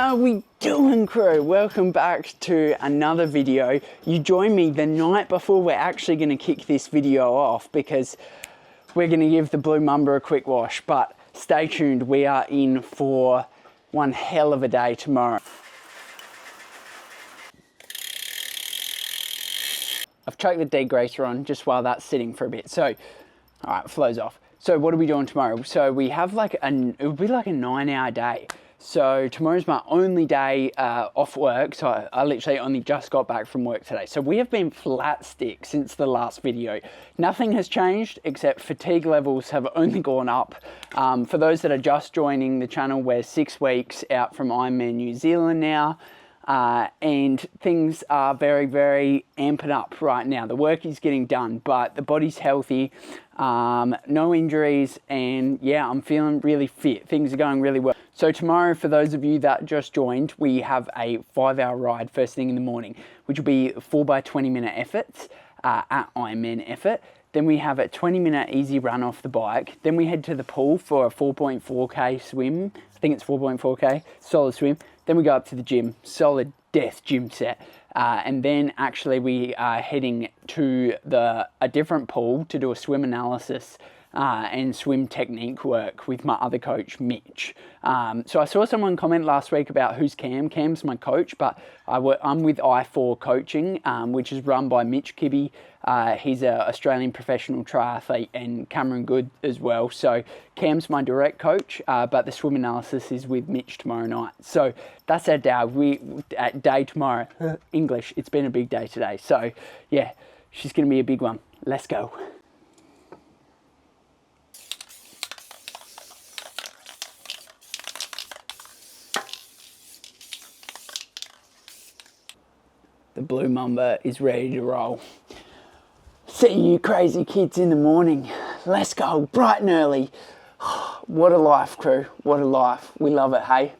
How we doing, crew? Welcome back to another video. You join me the night before we're actually going to kick this video off because we're going to give the Blue Mamba a quick wash, but stay tuned, we are in for one hell of a day tomorrow. I've chucked the degreaser on just while that's sitting for a bit, so all right, it flows off. So what are we doing tomorrow? So we have it would be like a 9-hour day. So tomorrow's my only day off work. So I literally only just got back from work today. So we have been flat stick since the last video. Nothing has changed except fatigue levels have only gone up. For those that are just joining the channel, we're 6 weeks out from Ironman New Zealand now. And things are very, very amping up right now. The work is getting done, but the body's healthy, no injuries, and yeah, I'm feeling really fit. Things are going really well. So tomorrow, for those of you that just joined, we have a 5-hour ride first thing in the morning, which will be 4 by 20-minute efforts at Ironman effort. Then we have a 20-minute easy run off the bike. Then we head to the pool for a 4.4K swim. I think it's 4.4K, solid swim. Then we go up to the gym, solid death gym set. And then actually we are heading to a different pool to do a swim analysis and swim technique work with my other coach, Mitch. So I saw someone comment last week about who's Cam. Cam's my coach, but I'm with I4 Coaching, which is run by Mitch Kibbe. He's an Australian professional triathlete, and Cameron Good as well. So Cam's my direct coach, but the swim analysis is with Mitch tomorrow night. So that's our day tomorrow. English, it's been a big day today. So yeah, she's going to be a big one. Let's go. The Blue Mamba is ready to roll. See you crazy kids in the morning. Let's go, bright and early. What a life, crew, what a life. We love it, hey?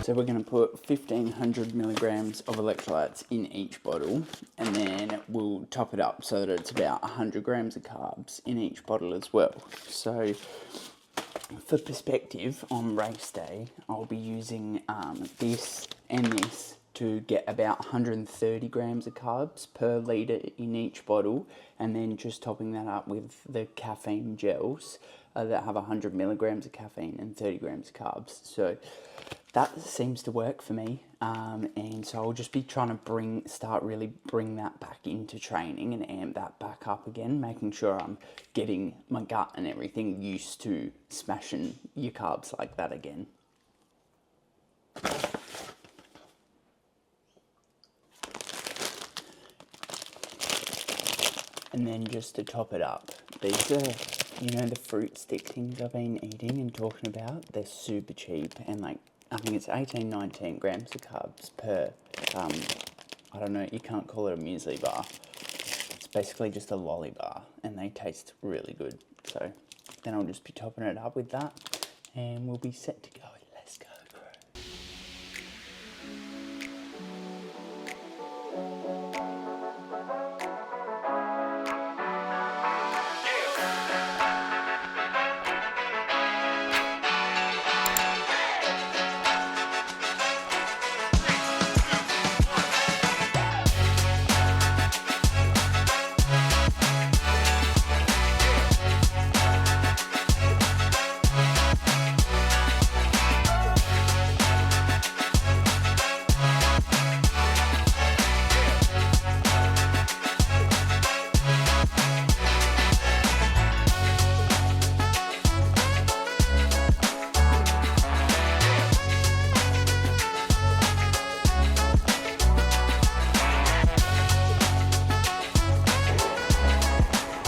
So we're going to put 1500 milligrams of electrolytes in each bottle, and then we'll top it up so that it's about 100 grams of carbs in each bottle as well. So for perspective, on race day, I'll be using this and this to get about 130 grams of carbs per litre in each bottle, and then just topping that up with the caffeine gels that have 100 milligrams of caffeine and 30 grams of carbs. So that seems to work for me, and so I'll just be trying to start really bring that back into training and amp that back up again, making sure I'm getting my gut and everything used to smashing your carbs like that again. And then just to top it up, these are, you know, the fruit stick things I've been eating and talking about. They're super cheap, and like, I think it's 18-19 grams of carbs per, I don't know, you can't call it a muesli bar. It's basically just a lolly bar, and they taste really good. So then I'll just be topping it up with that, and we'll be set to go. Let's go, crew.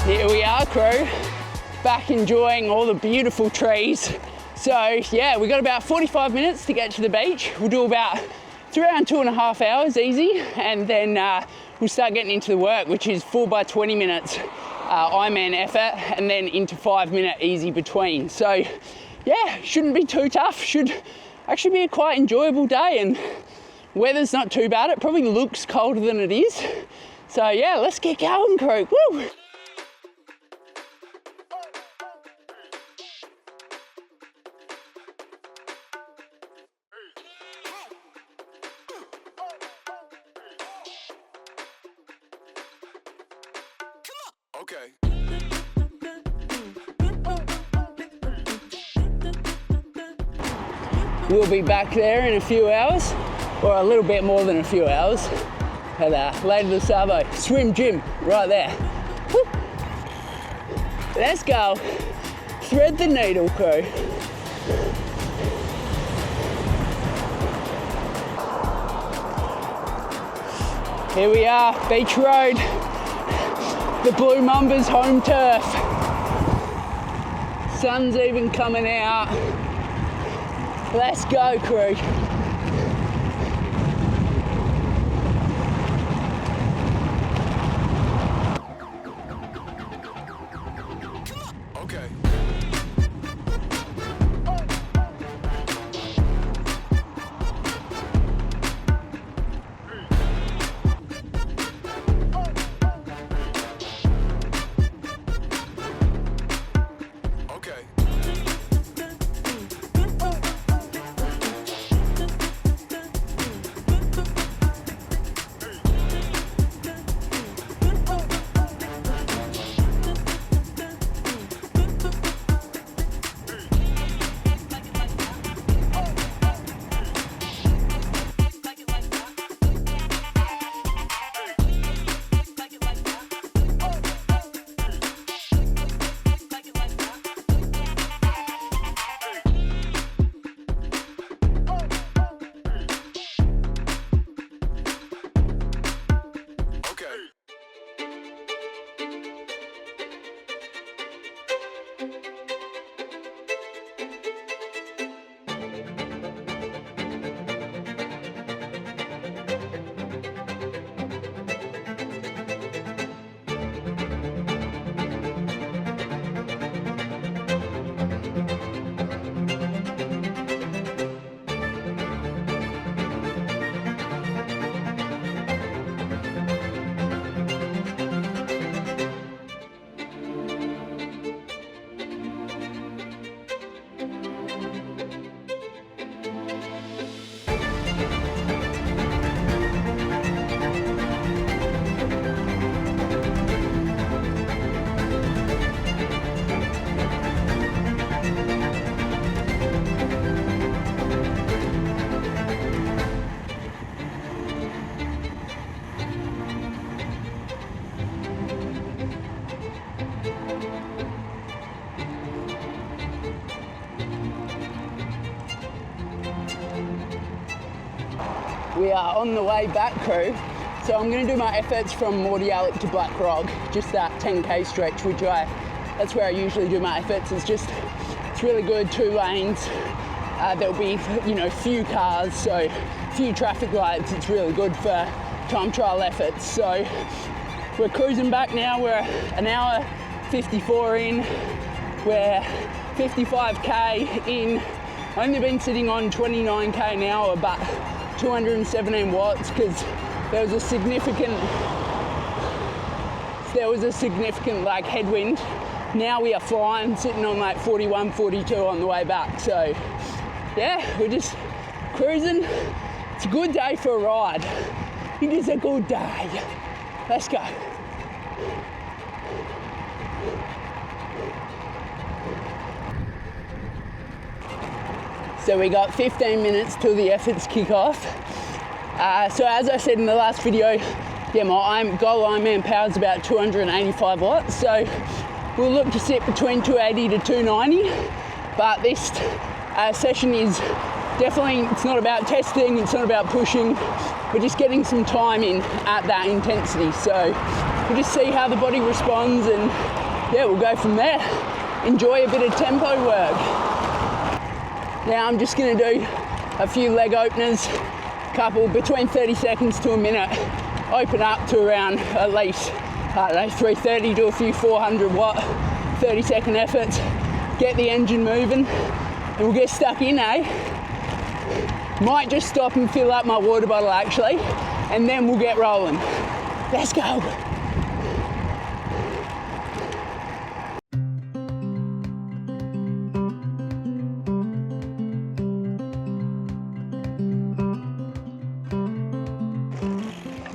Here we are, crew, back enjoying all the beautiful trees. So yeah, we got about 45 minutes to get to the beach. We'll do it's around 2.5 hours easy, and then we'll start getting into the work, which is 4 by 20 minutes Ironman effort, and then into 5-minute easy between. So yeah, shouldn't be too tough. Should actually be a quite enjoyable day, and weather's not too bad. It probably looks colder than it is. So yeah, let's get going, crew. Woo! Okay. We'll be back there in a few hours, or a little bit more than a few hours, at Lady del Savo swim gym right there. Woo. Let's go. Thread the needle, crew. Here we are, Beach Road, the Blue Mambas home turf. Sun's even coming out. Let's go, crew. Okay. We are on the way back, crew. So I'm going to do my efforts from Mordialloc to Black Rock, just that 10k stretch, that's where I usually do my efforts. It's really good, 2 lanes. There'll be, few cars, so few traffic lights. It's really good for time trial efforts. So we're cruising back now. We're an hour 54 in. We're 55k in. Only been sitting on 29k an hour, but 217 watts because there was a significant like headwind. Now we are flying, sitting on like 41, 42 on the way back. So yeah, we're just cruising. It's a good day for a ride. It is a good day. Let's go. So we got 15 minutes till the efforts kick off. So as I said in the last video, yeah, my goal Ironman power is about 285 watts. So we'll look to sit between 280 to 290. But this session is definitely, it's not about testing, it's not about pushing. We're just getting some time in at that intensity. So we'll just see how the body responds, and yeah, we'll go from there. Enjoy a bit of tempo work. Now I'm just going to do a few leg openers, couple between 30 seconds to a minute, open up to around at least, 330, do a few 400 watt, 30 second efforts, get the engine moving, and we'll get stuck in, Might just stop and fill up my water bottle actually, and then we'll get rolling. Let's go.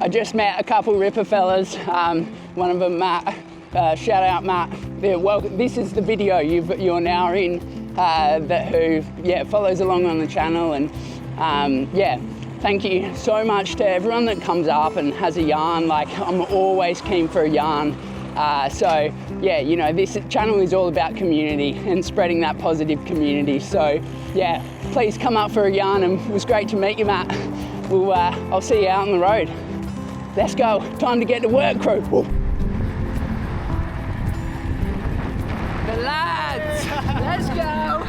I just met a couple Ripper fellas, one of them Matt, shout out Matt. Well, this is the video you're now in, who follows along on the channel, and thank you so much to everyone that comes up and has a yarn. Like, I'm always keen for a yarn. So yeah, you know, this channel is all about community and spreading that positive community. So yeah, please come up for a yarn, and it was great to meet you, Matt. I'll see you out on the road. Let's go, time to get to work, crew. Woo. The lads, let's go.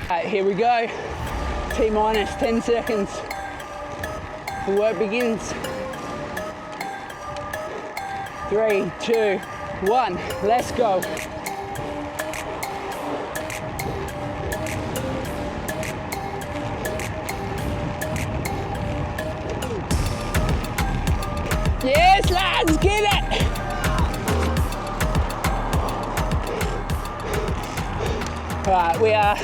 Right, here we go. T-minus 10 seconds. The work begins. 3, 2, 1, let's go. Yes, lads, get it! All right, we are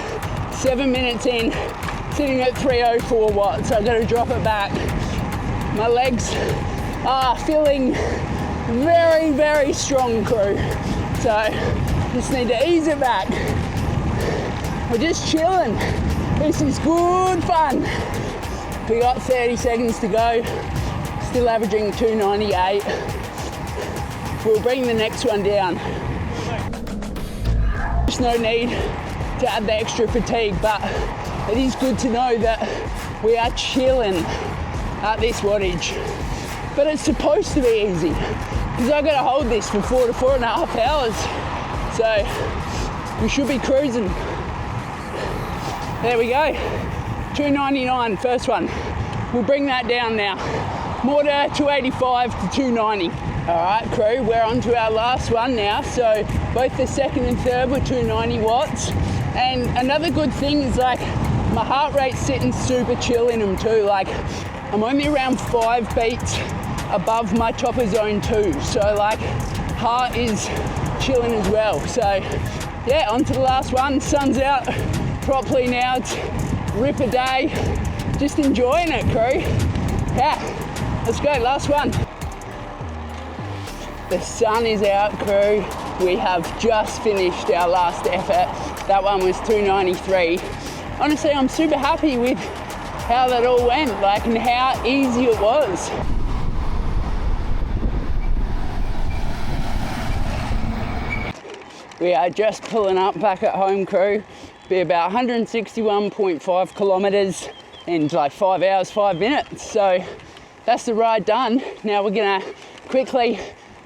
7 minutes in, sitting at 304 watts. I've got to drop it back. My legs are feeling very, very strong, crew. So just need to ease it back. We're just chilling. This is good fun. We got 30 seconds to go. Still averaging 298. We'll bring the next one down. There's no need to add the extra fatigue, but it is good to know that we are chilling at this wattage. But it's supposed to be easy, because I've got to hold this for 4 to 4.5 hours. So we should be cruising. There we go. 299, first one. We'll bring that down now. More to 285 to 290. All right, crew, we're on to our last one now. So both the second and third were 290 watts. And another good thing is, like, my heart rate's sitting super chill in them too. Like, I'm only around 5 beats above my chopper zone 2. So like, heart is chilling as well. So yeah, on to the last one. Sun's out properly now. It's rip a day. Just enjoying it, crew. Yeah, let's go, last one. The sun is out, crew. We have just finished our last effort. That one was 293. Honestly, I'm super happy with how that all went, like, and how easy it was. We are just pulling up back at home, crew. Be about 161.5 kilometers in like 5 hours, 5 minutes. So that's the ride done. Now we're gonna quickly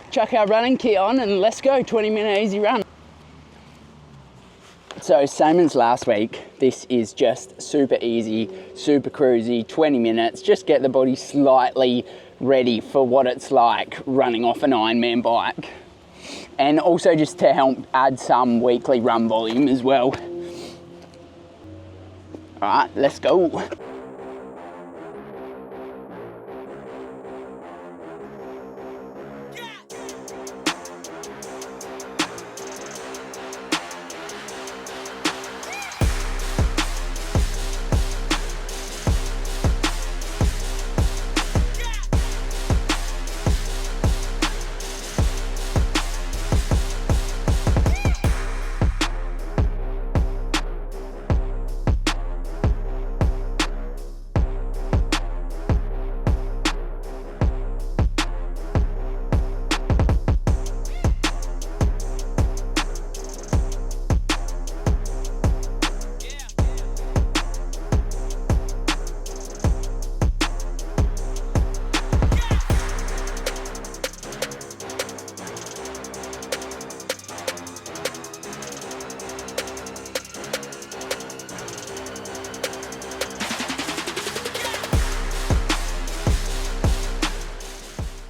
chuck our running kit on and let's go, 20-minute easy run. So same as last week, this is just super easy, super cruisy, 20 minutes, just get the body slightly ready for what it's like running off an Ironman bike. And also just to help add some weekly run volume as well. All right, let's go.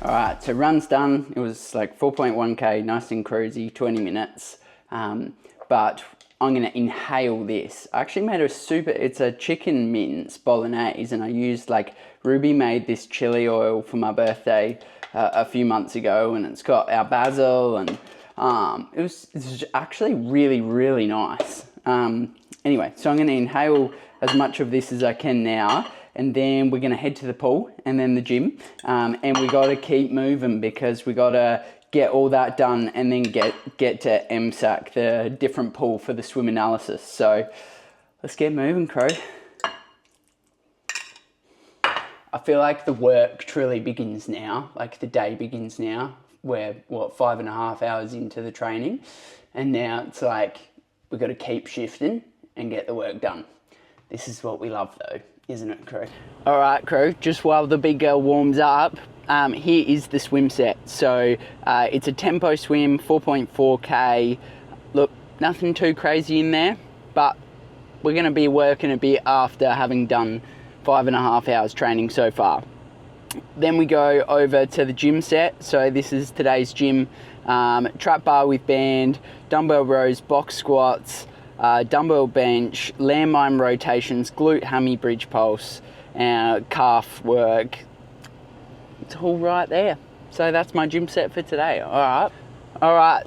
All right, so run's done. It was like 4.1K, nice and cruisy, 20 minutes. But I'm gonna inhale this. I actually made it's a chicken mince bolognese, and I used, like, Ruby made this chili oil for my birthday a few months ago, and it's got our basil, and it's actually really, really nice. Anyway, so I'm gonna inhale as much of this as I can now, and then we're going to head to the pool and then the gym. And we got to keep moving because we got to get all that done and then get to MSAC, the different pool for the swim analysis. So let's get moving, crew. I feel like the work truly begins now, like the day begins now. We're, 5.5 hours into the training, and now it's like we've got to keep shifting and get the work done. This is what we love though, isn't it, crew? All right, crew, just while the big girl warms up, here is the swim set. So it's a tempo swim, 4.4K. Look, nothing too crazy in there, but we're going to be working a bit after having done 5.5 hours training so far. Then we go over to the gym set. So this is today's gym. Trap bar with band, dumbbell rows, box squats, dumbbell bench, landmine rotations, glute hammy bridge pulse, calf work. It's all right there. So that's my gym set for today. All right,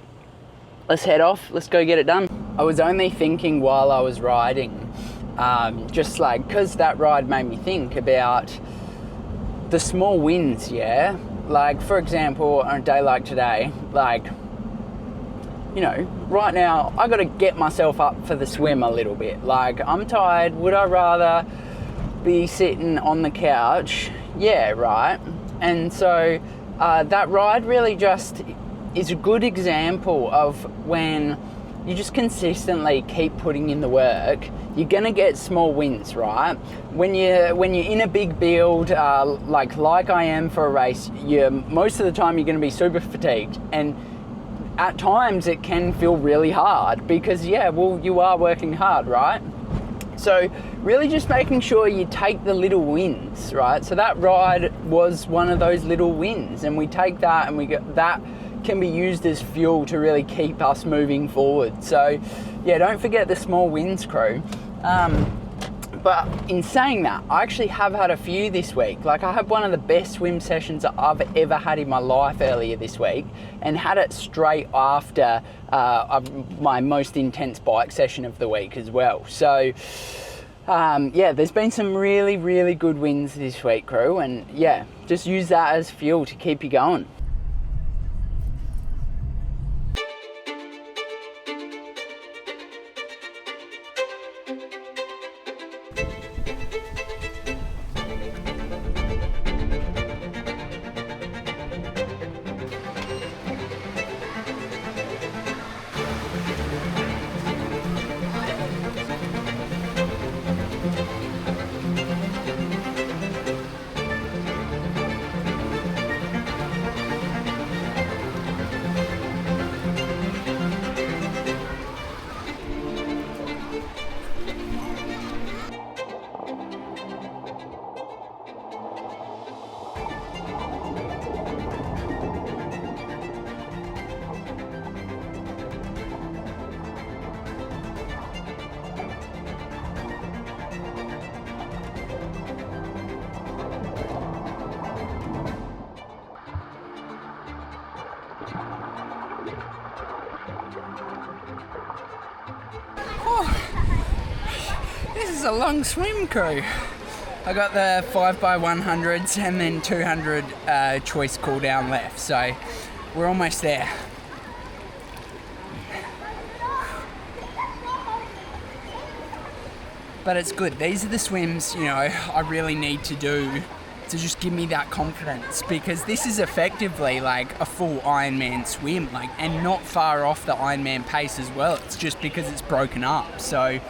let's head off. Let's go get it done. I was only thinking while I was riding, just like, because that ride made me think about the small wins, yeah? Like, for example, on a day like today, like, you know, right now, I got to get myself up for the swim a little bit. Like, I'm tired. Would I rather be sitting on the couch? Yeah, right. And so that ride really just is a good example of when you just consistently keep putting in the work, you're gonna get small wins, right? When you're in a big build, like I am for a race, most of the time you're gonna be super fatigued, and at times it can feel really hard because you are working hard, right? So really just making sure you take the little wins, right? So that ride was one of those little wins, and we take that and we get that can be used as fuel to really keep us moving forward. So yeah, don't forget the small wins, crew. But in saying that, I actually have had a few this week. Like, I had one of the best swim sessions that I've ever had in my life earlier this week, and had it straight after my most intense bike session of the week as well. So yeah, there's been some really, really good wins this week, crew, and yeah, just use that as fuel to keep you going. This is a long swim, crew. I got the 5x100s and then 200 choice cool down left, so we're almost there. But it's good. These are the swims, you know, I really need to do to just give me that confidence, because this is effectively like a full Ironman swim, like, and not far off the Ironman pace as well. It's just because it's broken up. So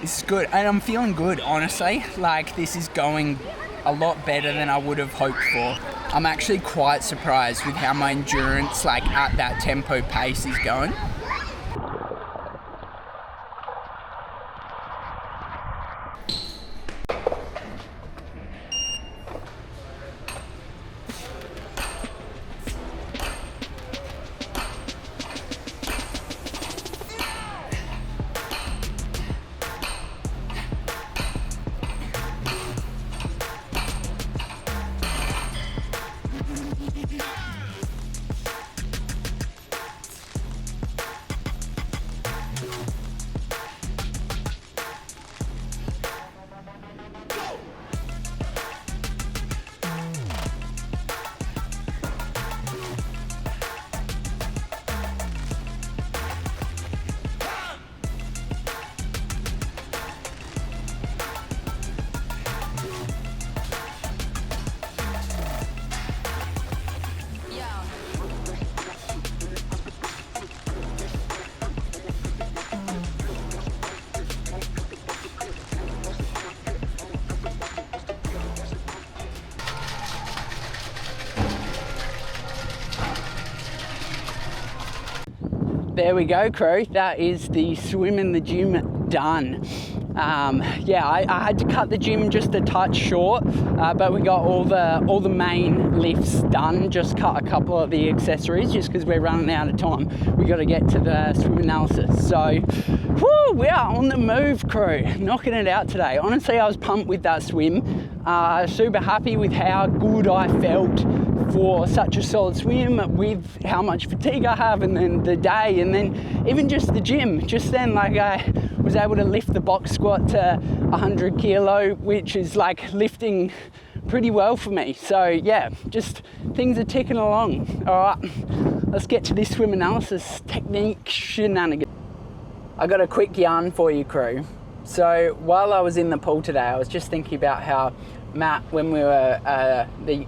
this is good, and I'm feeling good, honestly. Like, this is going a lot better than I would have hoped for. I'm actually quite surprised with how my endurance, like, at that tempo pace is going. there we go, crew. That is the swim in the gym done. Yeah, I had to cut the gym just a touch short, but we got all the main lifts done. Just cut a couple of the accessories just because we're running out of time. We got to get to the swim analysis. So, whoo, we are on the move, crew. Knocking it out today. Honestly, I was pumped with that swim. Super happy with how good I felt for such a solid swim, with how much fatigue I have, and then the day, and then even just the gym. Just then, like, I was able to lift the box squat to 100 kilo, which is like lifting pretty well for me. So yeah, just things are ticking along. All right, let's get to this swim analysis technique shenanigans. I got a quick yarn for you, crew. So while I was in the pool today, I was just thinking about how Matt, when we were,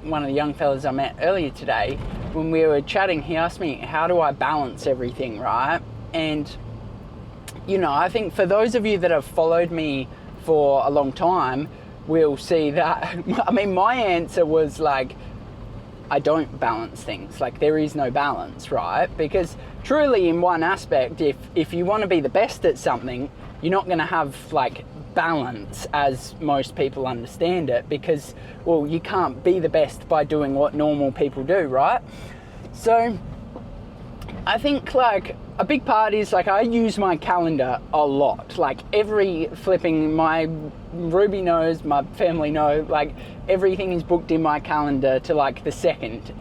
one of the young fellas I met earlier today, when we were chatting, he asked me, how do I balance everything, right? And, you know, I think for those of you that have followed me for a long time, will see that, I mean, my answer was like, I don't balance things. Like, there is no balance, right? Because truly, in one aspect, if you want to be the best at something, you're not going to have like balance as most people understand it, because, well, you can't be the best by doing what normal people do, right? So I think like a big part is like I use my calendar a lot. Like every flipping, my Ruby knows, my family know, like everything is booked in my calendar to like the second,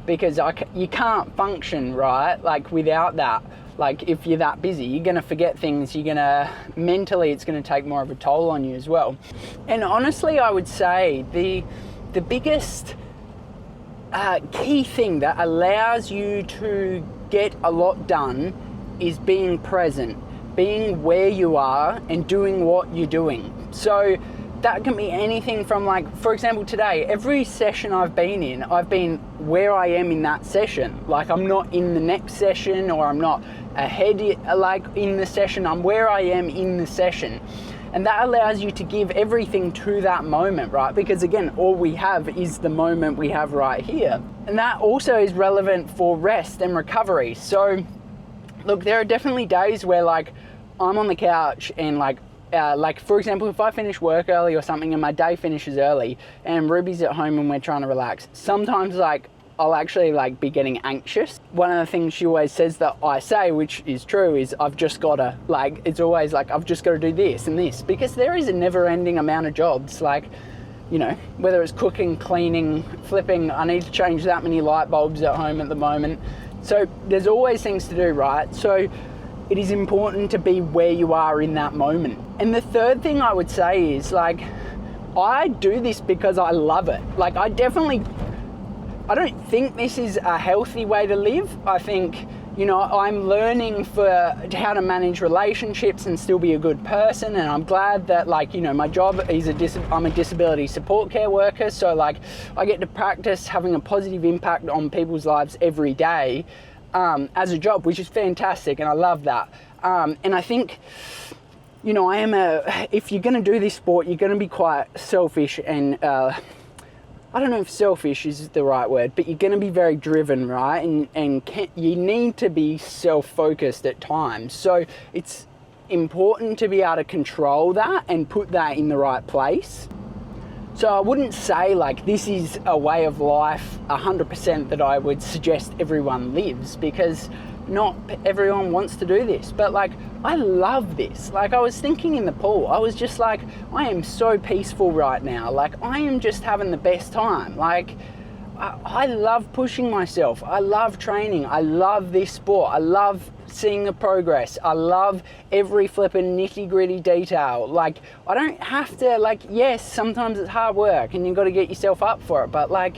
because you can't function, right, like without that. Like if you're that busy, you're gonna forget things, mentally it's gonna take more of a toll on you as well. And honestly, I would say the biggest key thing that allows you to get a lot done is being present, being where you are and doing what you're doing. So that can be anything from, like, for example, today, every session I've been where I am in that session. Like, I'm not in the next session, or I'm not ahead, like, in the session. I'm where I am in the session. And that allows you to give everything to that moment, right? Because again, all we have is the moment we have right here. And that also is relevant for rest and recovery. So look, there are definitely days where like I'm on the couch and like for example, if I finish work early or something and my day finishes early and Ruby's at home and we're trying to relax, sometimes like I'll actually like be getting anxious. One of the things she always says that I say, which is true, is I've just gotta, like, it's always like, I've just gotta do this and this, because there is a never ending amount of jobs. Like, you know, whether it's cooking, cleaning, flipping, I need to change that many light bulbs at home at the moment. So there's always things to do, right? So it is important to be where you are in that moment. And the third thing I would say is like, I do this because I love it. Like I don't think this is a healthy way to live. I think, you know, I'm learning for how to manage relationships and still be a good person. And I'm glad that, like, you know, my job is I'm a disability support care worker. So like I get to practice having a positive impact on people's lives every day as a job, which is fantastic. And I love that. And I think, you know, if you're going to do this sport, you're going to be quite selfish and, I don't know if selfish is the right word, but you're going to be very driven, right? And you need to be self-focused at times. So it's important to be able to control that and put that in the right place. So I wouldn't say like this is a way of life 100% that I would suggest everyone lives, because not everyone wants to do this. But like, I love this. Like I was thinking in the pool, I was just like, I am so peaceful right now. Like I am just having the best time. Like I love pushing myself. I love training. I love this sport. I love seeing the progress. I love every flipping nitty gritty detail. Like I don't have to, like, yes, sometimes it's hard work and you've got to get yourself up for it. But like,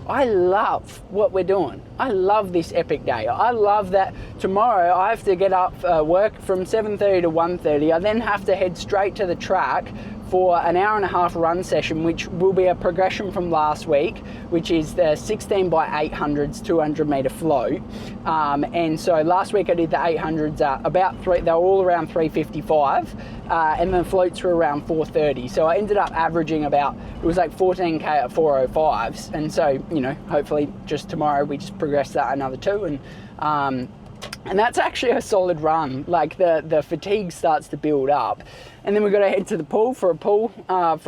I love what we're doing. I love this epic day. I love that tomorrow I have to get up, work from 7:30 to 1:30. I then have to head straight to the track for an hour and a half run session, which will be a progression from last week, which is the 16 by 800s 200 meter float. And so last week I did the 800s they were all around 355, and the floats were around 430. So I ended up averaging it was like 14K at 405s. And so, you know, hopefully just tomorrow we just progress that another 2. And And that's actually a solid run. Like the fatigue starts to build up, and then we've got to head to the pool for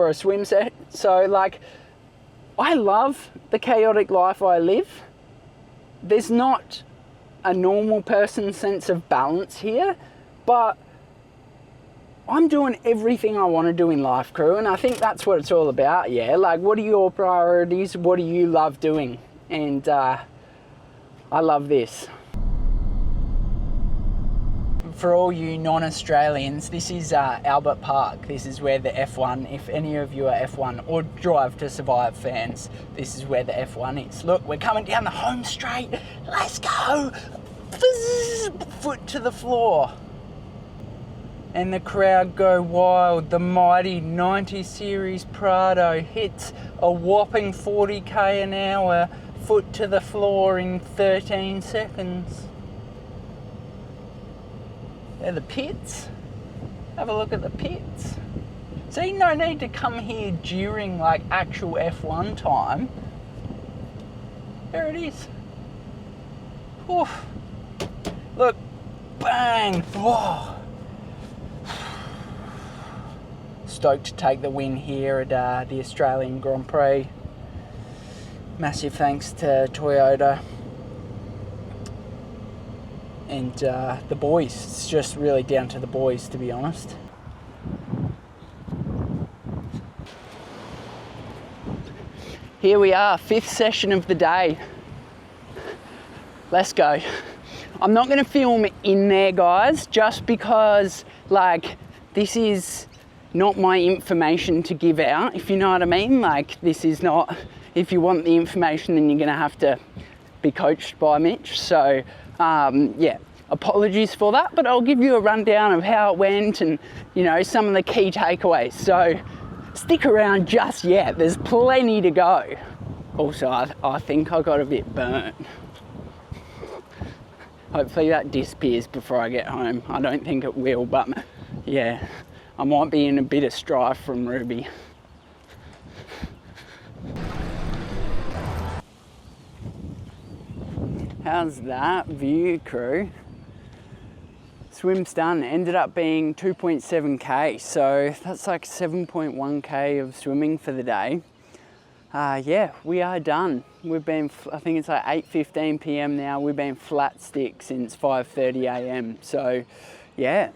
a swim set. So like, I love the chaotic life I live. There's not a normal person's sense of balance here, but I'm doing everything I want to do in life, crew, and I think that's what it's all about, yeah? Like, what are your priorities? What do you love doing? And I love this. For all you non-Australians, this is Albert Park. This is where the F1, if any of you are F1 or Drive to Survive fans, this is where the F1 is. Look, we're coming down the home straight. Let's go. Foot to the floor. And the crowd go wild. The mighty 90 Series Prado hits a whopping 40k an hour, foot to the floor in 13 seconds. They're the pits. Have a look at the pits. See, no need to come here during like actual F1 time. There it is. Oof. Look, bang. Whoa. Stoked to take the win here at the Australian Grand Prix. Massive thanks to Toyota and the boys. It's just really down to the boys, to be honest. Here we are, 5th session of the day. Let's go. I'm not going to film in there, guys, just because like this is not my information to give out, if you know what I mean. Like, this is not, if you want the information, then you're going to have to be coached by Mitch. So yeah, apologies for that, but I'll give you a rundown of how it went and, you know, some of the key takeaways. So stick around just yet, there's plenty to go. Also, I think I got a bit burnt. Hopefully that disappears before I get home. I don't think it will, but yeah, I might be in a bit of strife from Ruby. How's that view, crew? Swim's done. Ended up being 2.7k, so that's like 7.1k of swimming for the day. Yeah, we are done. We've been, I think it's like 8:15 p.m. now. We've been flat stick since 5:30 a.m. So yeah,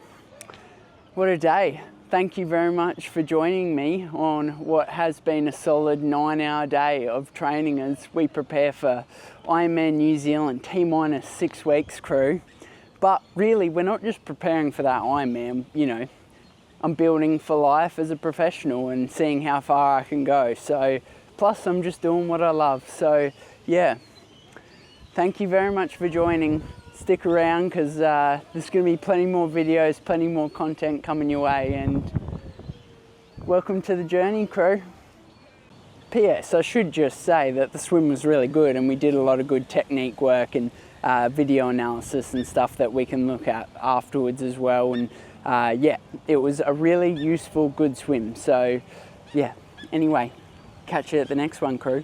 what a day. Thank you very much for joining me on what has been a solid 9-hour day of training as we prepare for Ironman New Zealand, T-minus 6 weeks, crew. But really, we're not just preparing for that Ironman, you know, I'm building for life as a professional and seeing how far I can go. So, plus I'm just doing what I love. So yeah, thank you very much for joining. Stick around because there's going to be plenty more videos, plenty more content coming your way, and welcome to the journey, crew. P.S. I should just say that the swim was really good and we did a lot of good technique work and video analysis and stuff that we can look at afterwards as well. And yeah, it was a really useful, good swim. So yeah, anyway, catch you at the next one, crew.